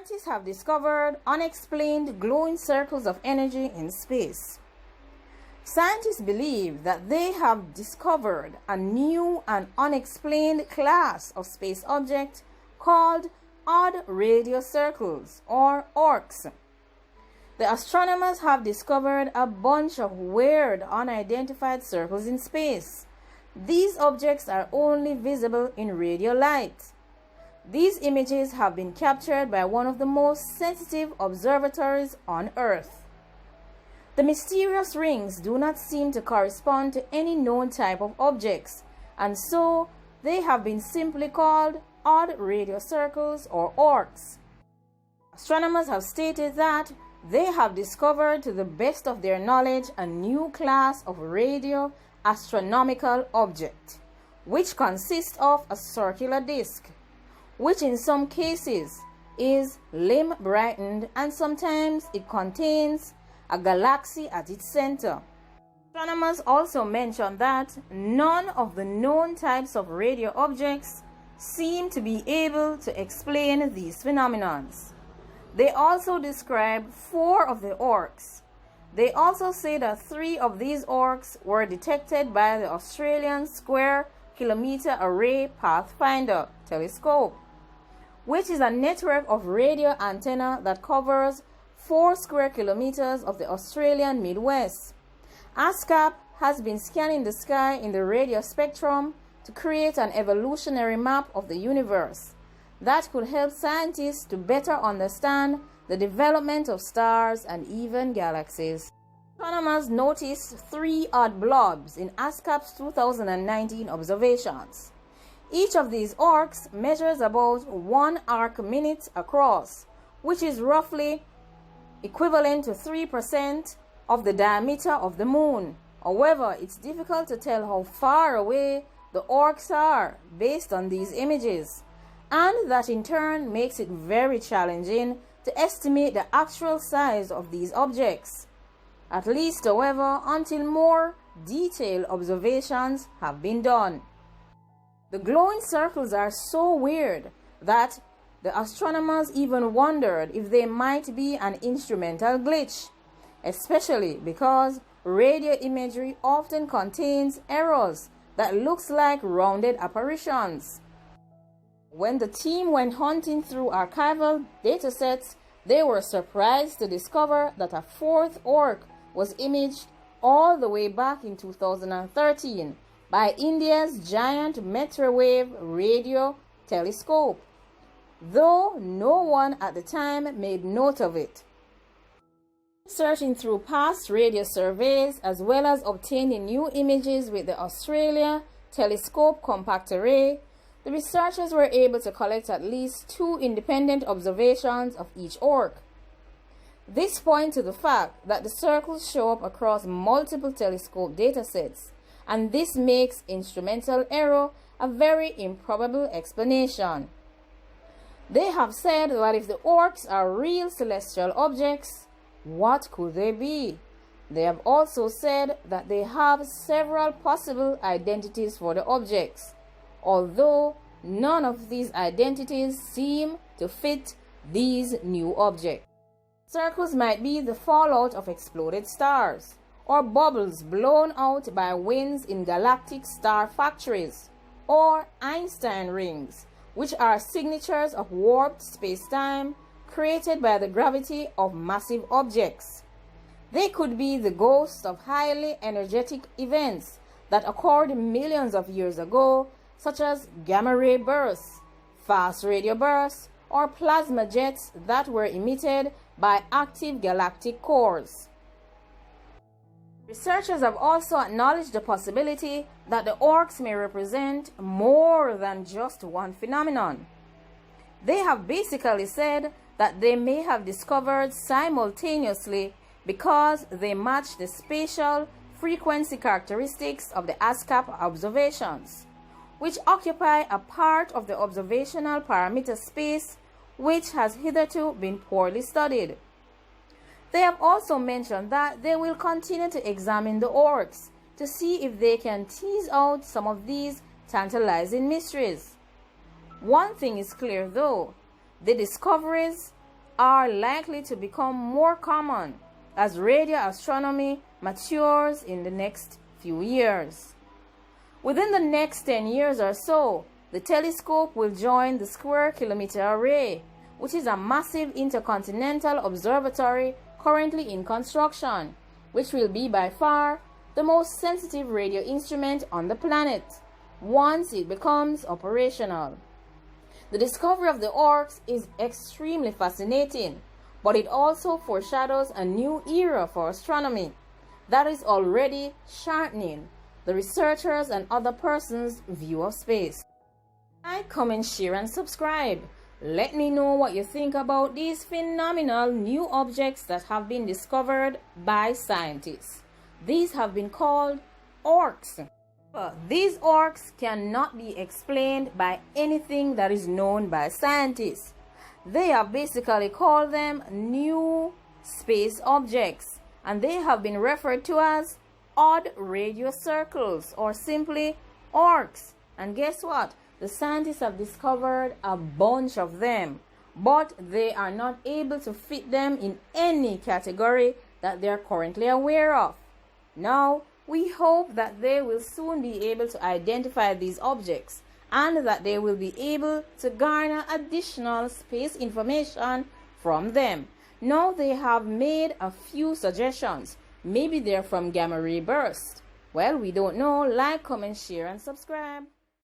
Scientists have discovered unexplained glowing circles of energy in space. Scientists believe that they have discovered a new and unexplained class of space object called odd radio circles, or ORCs. The astronomers have discovered a bunch of weird unidentified circles in space. These objects are only visible in radio light. These images have been captured by one of the most sensitive observatories on Earth. The mysterious rings do not seem to correspond to any known type of objects, and so they have been simply called odd radio circles, or ORCs. Astronomers have stated that they have discovered, to the best of their knowledge, a new class of radio astronomical object, which consists of a circular disk, which in some cases is limb brightened, and sometimes it contains a galaxy at its center. Astronomers also mention that none of the known types of radio objects seem to be able to explain these phenomena. They also describe 4 of the ORCs. They also say that 3 of these ORCs were detected by the Australian Square Kilometre Array Pathfinder telescope, which is a network of radio antenna that covers 4 square kilometers of the Australian Midwest. ASCAP has been scanning the sky in the radio spectrum to create an evolutionary map of the universe that could help scientists to better understand the development of stars and even galaxies. Astronomers noticed 3 odd blobs in ASCAP's 2019 observations. Each of these ORCs measures about 1 arc minute across, which is roughly equivalent to 3% of the diameter of the moon. However, it's difficult to tell how far away the ORCs are based on these images, and that in turn makes it very challenging to estimate the actual size of these objects, at least, however, until more detailed observations have been done. The glowing circles are so weird that the astronomers even wondered if they might be an instrumental glitch, especially because radio imagery often contains errors that looks like rounded apparitions. When the team went hunting through archival datasets, they were surprised to discover that a 4th ORC was imaged all the way back in 2013 by India's giant microwave radio telescope, though no one at the time made note of it. Searching through past radio surveys as well as obtaining new images with the Australia Telescope Compact Array, the researchers were able to collect at least 2 independent observations of each ORC. This points to the fact that the circles show up across multiple telescope datasets, and this makes instrumental error a very improbable explanation. They have said that if the ORCs are real celestial objects, what could they be? They have also said that they have several possible identities for the objects, although none of these identities seem to fit these new objects. Circles might be the fallout of exploded stars, or bubbles blown out by winds in galactic star factories, or Einstein rings, which are signatures of warped space-time created by the gravity of massive objects. They could be the ghosts of highly energetic events that occurred millions of years ago, such as gamma ray bursts, fast radio bursts, or plasma jets that were emitted by active galactic cores. Researchers have also acknowledged the possibility that the ORCs may represent more than just one phenomenon. They have basically said that they may have discovered simultaneously because they match the spatial frequency characteristics of the ASCAP observations, which occupy a part of the observational parameter space which has hitherto been poorly studied. They have also mentioned that they will continue to examine the ORCs to see if they can tease out some of these tantalizing mysteries. One thing is clear though, the discoveries are likely to become more common as radio astronomy matures in the next few years. Within the next 10 years or so, the telescope will join the Square Kilometre Array, which is a massive intercontinental observatory currently in construction, which will be by far the most sensitive radio instrument on the planet once it becomes operational. The discovery of the Oryx is extremely fascinating, but it also foreshadows a new era for astronomy that is already sharpening the researchers' and other persons' view of space. Like, comment, share, and subscribe. Let me know what you think about these phenomenal new objects that have been discovered by scientists. These have been called Oryx. These Oryx cannot be explained by anything that is known by scientists. They have basically called them new space objects, and they have been referred to as odd radio circles or simply Oryx. And guess what? The scientists have discovered a bunch of them, but they are not able to fit them in any category that they are currently aware of. Now, we hope that they will soon be able to identify these objects and that they will be able to garner additional space information from them. Now they have made a few suggestions. Maybe they're from gamma ray burst. Well, we don't know. Like, comment, share, and subscribe.